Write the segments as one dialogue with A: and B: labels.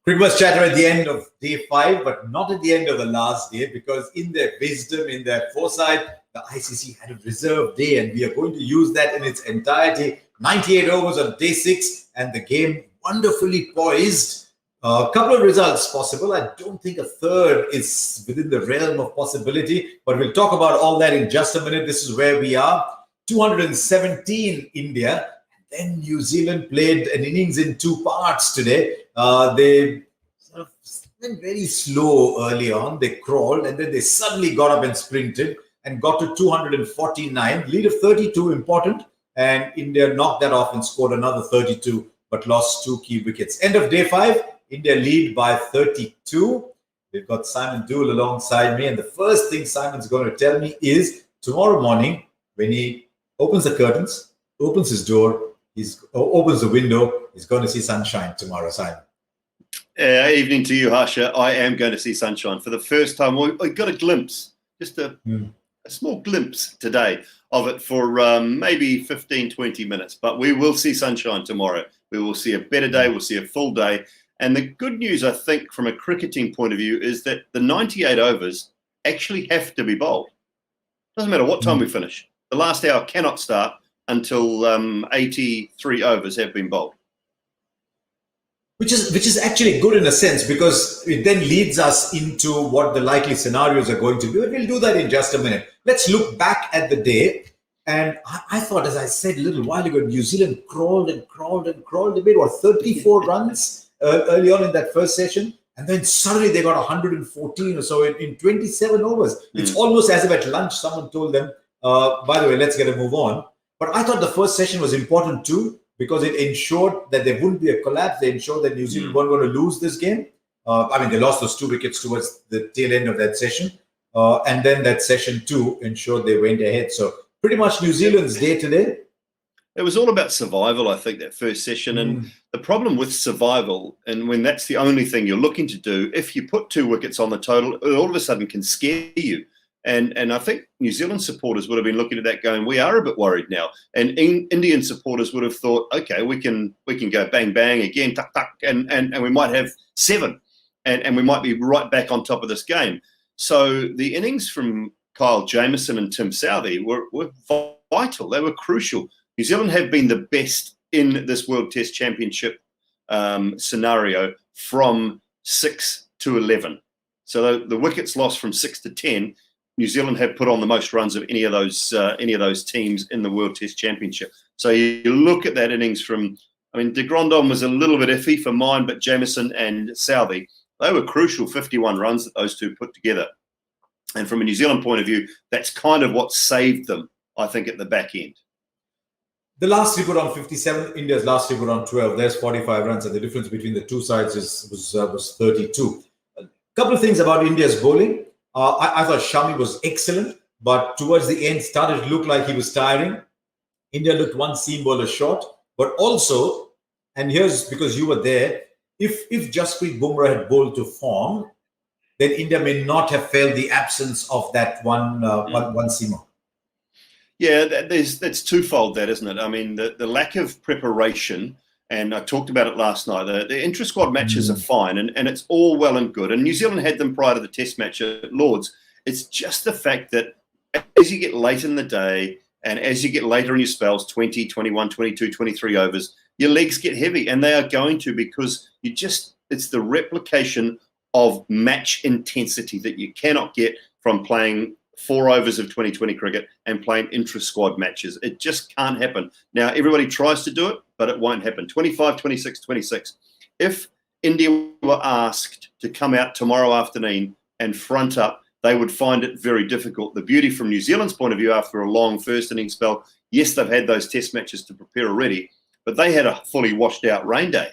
A: Cricbuzz Chatter at the end of day 5, but not at the end of the last day, because in their wisdom, in their foresight, the ICC had a reserve day, and we are going to use that in its entirety. 98 overs on day 6, and the game wonderfully poised. A couple of results possible. I don't think a third is within the realm of possibility, but we'll talk about all that in just a minute. This is where we are. 217 India. Then New Zealand played an innings in 2 parts today. They sort of went very slow early on. They crawled, and then they suddenly got up and sprinted and got to 249. Lead of 32, important. And India knocked that off and scored another 32, but lost 2 key wickets. End of day 5, India lead by 32. We've got Simon Doull alongside me. And the first thing Simon's going to tell me is tomorrow morning, when he opens the curtains, opens his door, opens the window, he's going to see sunshine tomorrow, Simon.
B: Evening to you, Harsha. I am going to see sunshine for the first time. We got a glimpse, just a small glimpse today of it for maybe 15, 20 minutes. But we will see sunshine tomorrow. We will see a better day. We'll see a full day. And the good news, I think, from a cricketing point of view, is that the 98 overs actually have to be bowled. Doesn't matter what time we finish. The last hour cannot start until 83 overs have been bowled.
A: Which is actually good in a sense, because it then leads us into what the likely scenarios are going to be. And we'll do that in just a minute. Let's look back at the day. And I thought, as I said a little while ago, New Zealand crawled and crawled and crawled. They made, 34 runs early on in that first session. And then suddenly they got 114 or so in 27 overs. It's almost as if at lunch someone told them, by the way, let's get a move on. But I thought the first session was important too, because it ensured that there wouldn't be a collapse. They ensured that New Zealand weren't going to lose this game. They lost those 2 wickets towards the tail end of that session. And then that session 2 ensured they went ahead. So pretty much New Zealand's day today.
B: It was all about survival, I think, that first session. And the problem with survival, and when that's the only thing you're looking to do, if you put 2 wickets on the total, it all of a sudden can scare you. And I think New Zealand supporters would have been looking at that going, we are a bit worried now. And Indian supporters would have thought, okay, we can go bang, bang again, tuck, tuck, and we might have 7. And we might be right back on top of this game. So the innings from Kyle Jamieson and Tim Southee were vital. They were crucial. New Zealand have been the best in this World Test Championship scenario from 6 to 11. So the wickets lost from 6 to 10. New Zealand have put on the most runs of any of those teams in the World Test Championship. So you look at that innings from, de Grandon was a little bit iffy for mine, but Jamieson and Southee, they were crucial 51 runs that those 2 put together. And from a New Zealand point of view, that's kind of what saved them, I think, at the back end.
A: The last 3 put on 57, India's last 3 put on 12. There's 45 runs, and the difference between the 2 sides was 32. A couple of things about India's bowling. I thought Shami was excellent, but towards the end started to look like he was tiring. India looked 1 seam bowler short, but also, and here's because you were there, if Jasprit Bumrah had bowled to form, then India may not have felt the absence of that one seamer.
B: Yeah, that's twofold, that, isn't it? The lack of preparation, and I talked about it last night, the intra-squad matches are fine, and it's all well and good. And New Zealand had them prior to the test match at Lords. It's just the fact that as you get late in the day and as you get later in your spells, 20, 21, 22, 23 overs, your legs get heavy, and they are going to, because it's the replication of match intensity that you cannot get from playing 4 overs of 2020 cricket and playing intra-squad matches. It just can't happen. Now, everybody tries to do it, but it won't happen. 25, 26, 26. If India were asked to come out tomorrow afternoon and front up, they would find it very difficult. The beauty from New Zealand's point of view, after a long first inning spell, yes, they've had those test matches to prepare already, but they had a fully washed out rain day.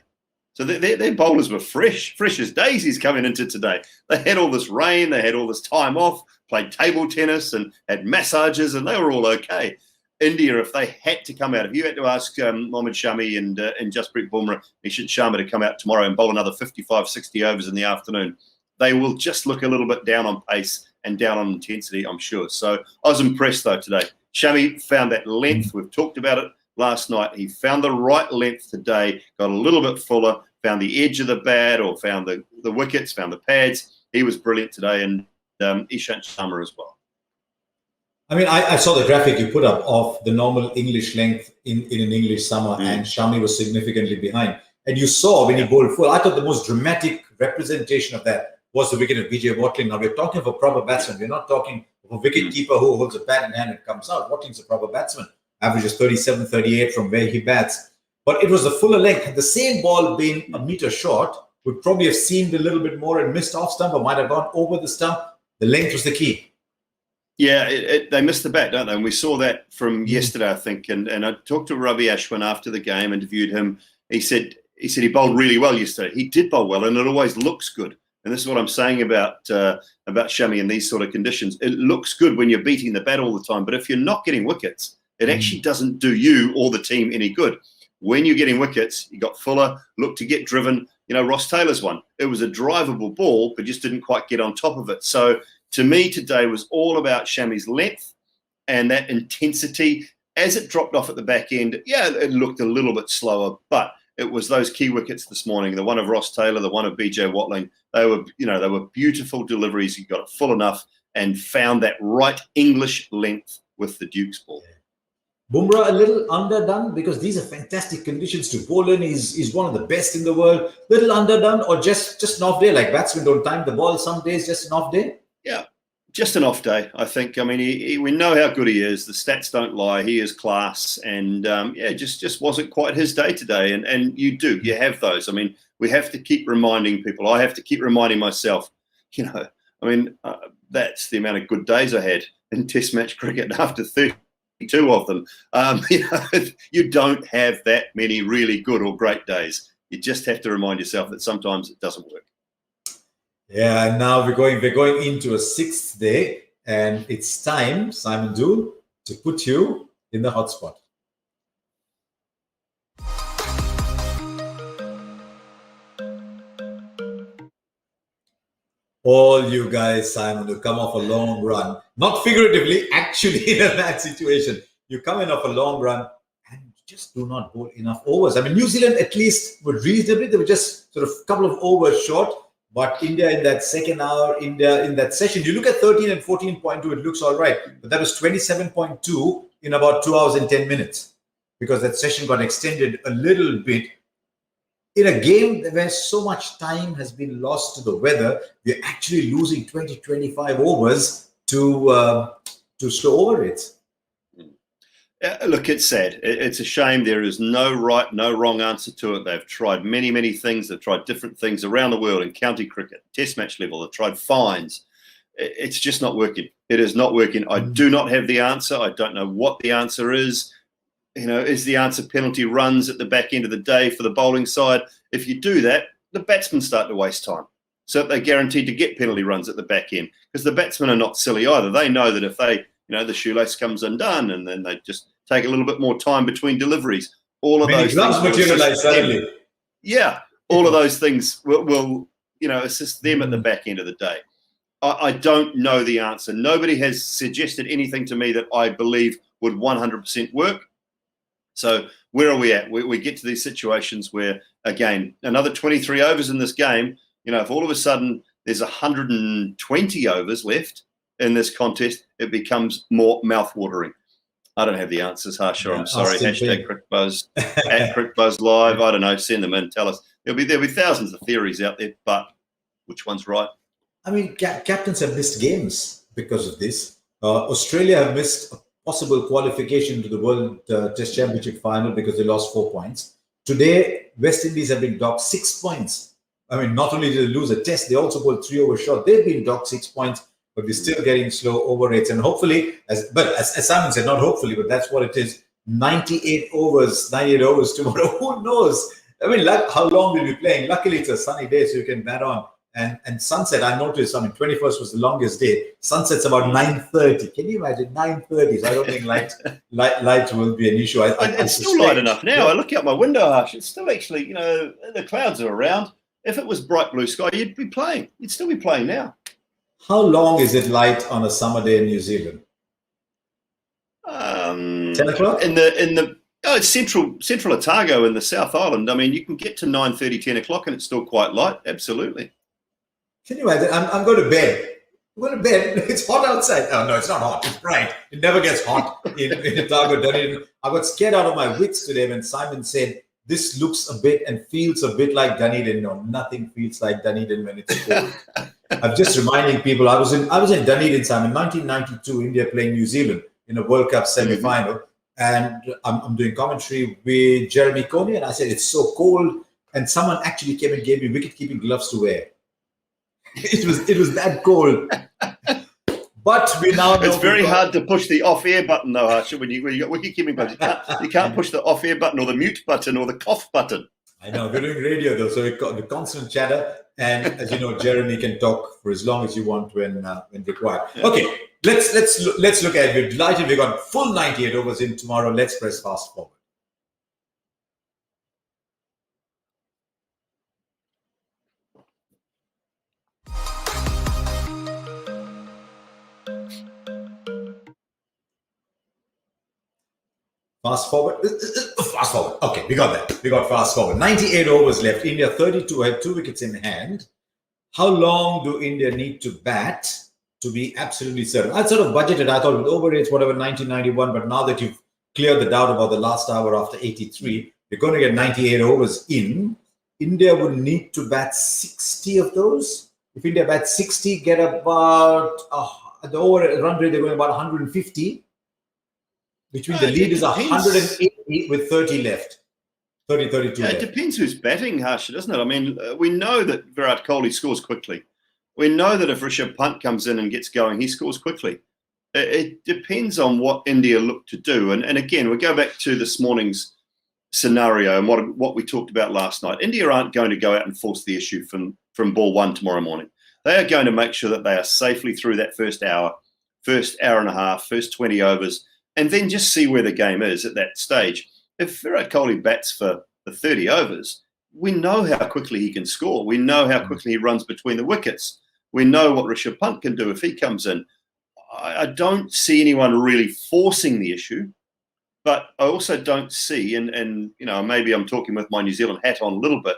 B: So their bowlers were fresh as daisies coming into today. They had all this rain, they had all this time off, played table tennis and had massages, and they were all okay. India, if they had to come out, if you had to ask Mohammad Shami and Jasprit Bumrah, Nishant Sharma to come out tomorrow and bowl another 55, 60 overs in the afternoon, they will just look a little bit down on pace and down on intensity, I'm sure. So I was impressed, though, today. Shami found that length. We've talked about it last night. He found the right length today, got a little bit fuller, found the edge of the bat or found the wickets, found the pads. He was brilliant today, and Ishant Sharma as well.
A: I mean, I saw the graphic you put up of the normal English length in an English summer, and Shami was significantly behind. And you saw when he bowled full, I thought the most dramatic representation of that was the wicket of BJ Watling. Now, we're talking of a proper batsman. We're not talking of a wicket keeper who holds a bat in hand and comes out. Watling's a proper batsman. Averages 37, 38 from where he bats. But it was the fuller length. Had the same ball been a meter short, would probably have seemed a little bit more and missed off stump or might have gone over the stump. The length was the key.
B: Yeah, they missed the bat, don't they? And we saw that from yesterday, I think. And I talked to Ravi Ashwin after the game, interviewed him. He said he bowled really well yesterday. He did bowl well, and it always looks good. And this is what I'm saying about Shami in these sort of conditions. It looks good when you're beating the bat all the time, but if you're not getting wickets, it actually doesn't do you or the team any good. When you're getting wickets, you got Fuller, look to get driven. You know, Ross Taylor's one. It was a drivable ball, but just didn't quite get on top of it. So to me today was all about Shami's length and that intensity. As it dropped off at the back end, yeah, it looked a little bit slower, but it was those key wickets this morning, the one of Ross Taylor, the one of BJ Watling. They were beautiful deliveries. He got it full enough and found that right English length with the Duke's ball.
A: Bumrah a little underdone because these are fantastic conditions to bowl in. He's one of the best in the world. Little underdone or just an off day, like batsmen don't time the ball some days, just an off day?
B: Yeah, just an off day, I think. I mean, we know how good he is. The stats don't lie. He is class. And, just wasn't quite his day today. And you have those. I mean, we have to keep reminding people. I have to keep reminding myself, that's the amount of good days I had in Test match cricket after 32 of them. You don't have that many really good or great days. You just have to remind yourself that sometimes it doesn't work.
A: Yeah, and now we're going into a sixth day, and it's time, Simon Doull, to put you in the hot spot. All you guys, Simon, who come off a long run, not figuratively, actually in a bad situation. You come in off a long run and just do not bowl enough overs. I mean, New Zealand at least were reasonably, they were just sort of a couple of overs short. But India in that second hour, India in that session, you look at 13 and 14.2, it looks all right. But that was 27.2 in about 2 hours and 10 minutes because that session got extended a little bit. In a game where so much time has been lost to the weather, we're actually losing 20, 25 overs to slow over rates.
B: Look, it's sad. It's a shame. There is no right, no wrong answer to it. They've tried many, many things. They've tried different things around the world in county cricket, test match level. They've tried fines. It's just not working. It is not working. I do not have the answer. I don't know what the answer is. Is the answer penalty runs at the back end of the day for the bowling side? If you do that, the batsmen start to waste time. So they're guaranteed to get penalty runs at the back end because the batsmen are not silly either. They know that if they the shoelace comes undone and then they just take a little bit more time between deliveries. All of those things
A: materialize suddenly.
B: Yeah, all of those things will assist them at the back end of the day. I don't know the answer. Nobody has suggested anything to me that I believe would 100% work. So where are we at? We get to these situations where, again, another 23 overs in this game, if all of a sudden there's 120 overs left in this contest, it becomes more mouth-watering. I don't have the answers, Harsha. I'm sorry. Hashtag Cricbuzz at Cricbuzz Live. I don't know. Send them in. Tell us. There'll be thousands of theories out there, but which one's right?
A: I mean, captains have missed games because of this. Australia have missed a possible qualification to the World Test Championship final because they lost 4 points. Today, West Indies have been docked 6 points. I mean, not only did they lose a test, they also bowled 3 overs short. They've been docked 6 points. But we're still getting slow over rates. And hopefully, as Simon said, not hopefully, but that's what it is. 98 overs tomorrow. Who knows? I mean, how long will we be playing? Luckily, it's a sunny day, so you can bat on. And sunset, I noticed, 21st was the longest day. Sunset's about 9:30. Can you imagine? 9:30. So I don't think light will be an issue.
B: It's still light enough now. I look out my window, Harsh. It's still actually, the clouds are around. If it was bright blue sky, you'd be playing. You'd still be playing now.
A: How long is it light on a summer day in New Zealand? 10 o'clock?
B: In the Oh, it's central Otago in the South Island. I mean, you can get to 9:30, 10 o'clock and it's still quite light. Absolutely.
A: Can you imagine? I'm going to bed. I'm going to bed. It's hot outside. Oh, no, it's not hot. It's bright. It never gets hot in Otago, Dunedin. I got scared out of my wits today when Simon said, this looks a bit and feels a bit like Dunedin. No, nothing feels like Dunedin when it's cold. I'm just reminding people, I was in Dunedin, Simon, 1992, India playing New Zealand in a World Cup semi-final. And I'm doing commentary with Jeremy Coney, and I said, it's so cold. And someone actually came and gave me wicket-keeping gloves to wear. It was that cold. But we now know
B: it's very hard to push the off-air button, though, Harsha, when you got wicket-keeping gloves. You can't push the off-air button or the mute button or the cough button.
A: I know, we're doing radio, though, so we've got the constant chatter. And as you know, Jeremy can talk for as long as you want when required. Yeah. Okay, let's look at it. We're delighted we got full 98 overs in tomorrow. Let's press fast forward. Fast forward. Fast forward. Okay, we got that. We got fast forward. 98 overs left. India 32 had 2 wickets in hand. How long do India need to bat to be absolutely certain? I sort of budgeted. I thought with over rates, whatever, 1991. But now that you've cleared the doubt about the last hour after 83, you're going to get 98 overs in. India would need to bat 60 of those. If India bats 60, get about the over run rate, they're going about 150. Between the lead is 108 with 30 left. 32 left.
B: It depends who's batting, Harsha, doesn't it? I mean, we know that Virat Kohli scores quickly. We know that if Rishabh Pant comes in and gets going, he scores quickly. It depends on what India look to do. And again, we go back to this morning's scenario and what we talked about last night. India aren't going to go out and force the issue from ball one tomorrow morning. They are going to make sure that they are safely through that first hour and a half, first 20 overs, and then just see where the game is at that stage. If Virat Kohli bats for the 30 overs, we know how quickly he can score. We know how quickly he runs between the wickets. We know what Rishabh Pant can do if he comes in. I don't see anyone really forcing the issue, but I also don't see, and you know, maybe I'm talking with my New Zealand hat on a little bit,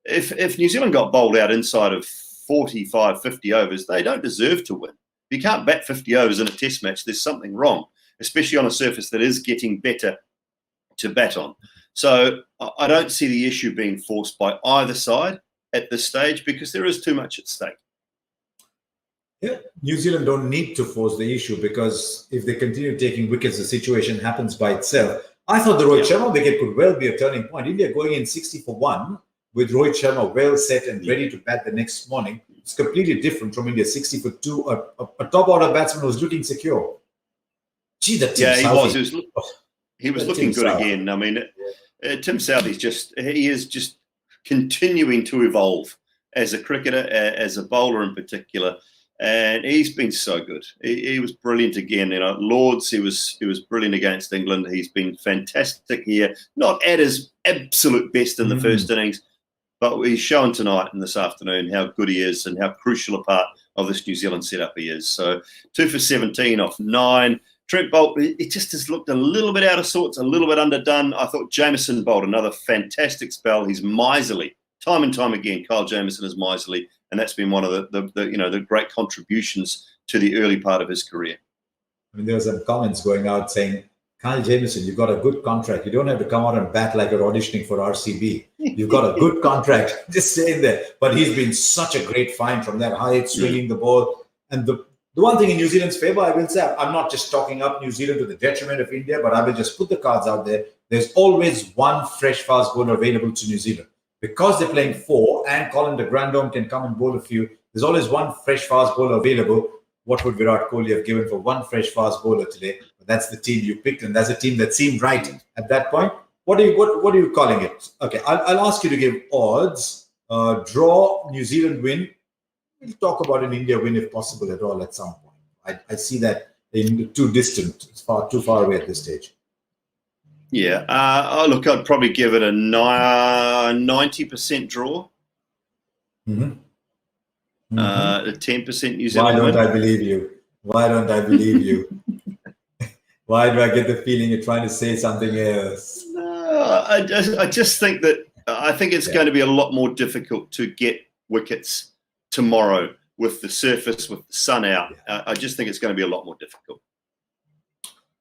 B: if New Zealand got bowled out inside of 45, 50 overs, they don't deserve to win. If you can't bat 50 overs in a test match, there's something wrong, especially on a surface that is getting better to bat on. So I don't see the issue being forced by either side at this stage because there is too much at stake.
A: Yeah, New Zealand don't need to force the issue because if they continue taking wickets, the situation happens by itself. I thought the Rohit Sharma wicket could well be a turning point. India going in 60 for 1 with Rohit Sharma well set and ready to bat the next morning. It's completely different from India 60 for 2, a top order batsman who's looking secure. Gee, that team Southee.
B: He was looking good again. I mean, Tim Southee is just continuing to evolve as a cricketer, as a bowler in particular, and he's been so good. He was brilliant again. You know, Lords, he was brilliant against England. He's been fantastic here. Not at his absolute best in the first innings, but he's shown tonight and this afternoon how good he is and how crucial a part of this New Zealand setup he is. So 2 for 17 off 9. Trent Boult, it just has looked a little bit out of sorts, a little bit underdone. I thought Jamieson bowled another fantastic spell. He's miserly. Time and time again, Kyle Jamieson is miserly, and that's been one of the great contributions to the early part of his career.
A: I mean, there were some comments going out saying, Kyle Jamieson, you've got a good contract. You don't have to come out and bat like you're auditioning for RCB. You've got a good contract. Just saying that. But he's been such a great find from that height, swinging the ball. And the one thing in New Zealand's favour, I will say, I'm not just talking up New Zealand to the detriment of India, but I will just put the cards out there. There's always one fresh fast bowler available to New Zealand. Because they're playing 4 and Colin de Grandhomme can come and bowl a few, there's always one fresh fast bowler available. What would Virat Kohli have given for one fresh fast bowler today? But that's the team you picked, and that's a team that seemed right at that point. What are you calling it? Okay, I'll ask you to give odds. Draw, New Zealand win. We'll talk about an India win if possible at all at some point. I see that in too distant. It's too far away at this stage.
B: Yeah. Look, I'd probably give it a 90% draw. A 10% New Zealand
A: Why don't
B: win.
A: I believe you? Why don't I believe you? Why do I get the feeling you're trying to say something else?
B: No, I just think that I think it's going to be a lot more difficult to get wickets tomorrow with the surface, with the sun out. I just think it's going to be a lot more difficult.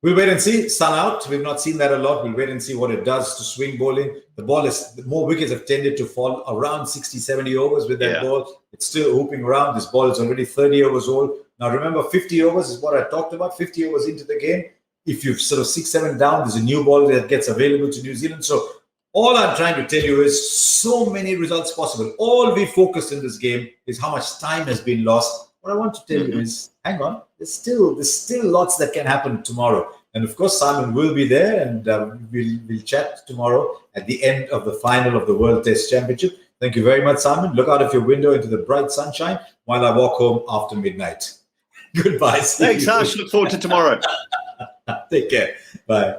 A: We'll wait and see. Sun out. We've not seen that a lot. We'll wait and see what it does to swing bowling. The ball is, more wickets have tended to fall around 60, 70 overs with that ball. It's still hooping around. This ball is already 30 overs old. Now, remember, 50 overs is what I talked about. 50 overs into the game. If you've sort of 6-7 down, there's a new ball that gets available to New Zealand. So all I'm trying to tell you is so many results possible. All we focused in this game is how much time has been lost. What I want to tell you is, hang on, there's still lots that can happen tomorrow. And of course, Simon will be there, and we'll chat tomorrow at the end of the final of the World Test Championship. Thank you very much, Simon. Look out of your window into the bright sunshine while I walk home after midnight. Goodbye.
B: Thanks, Harsh. Look forward to tomorrow.
A: Take care. Bye.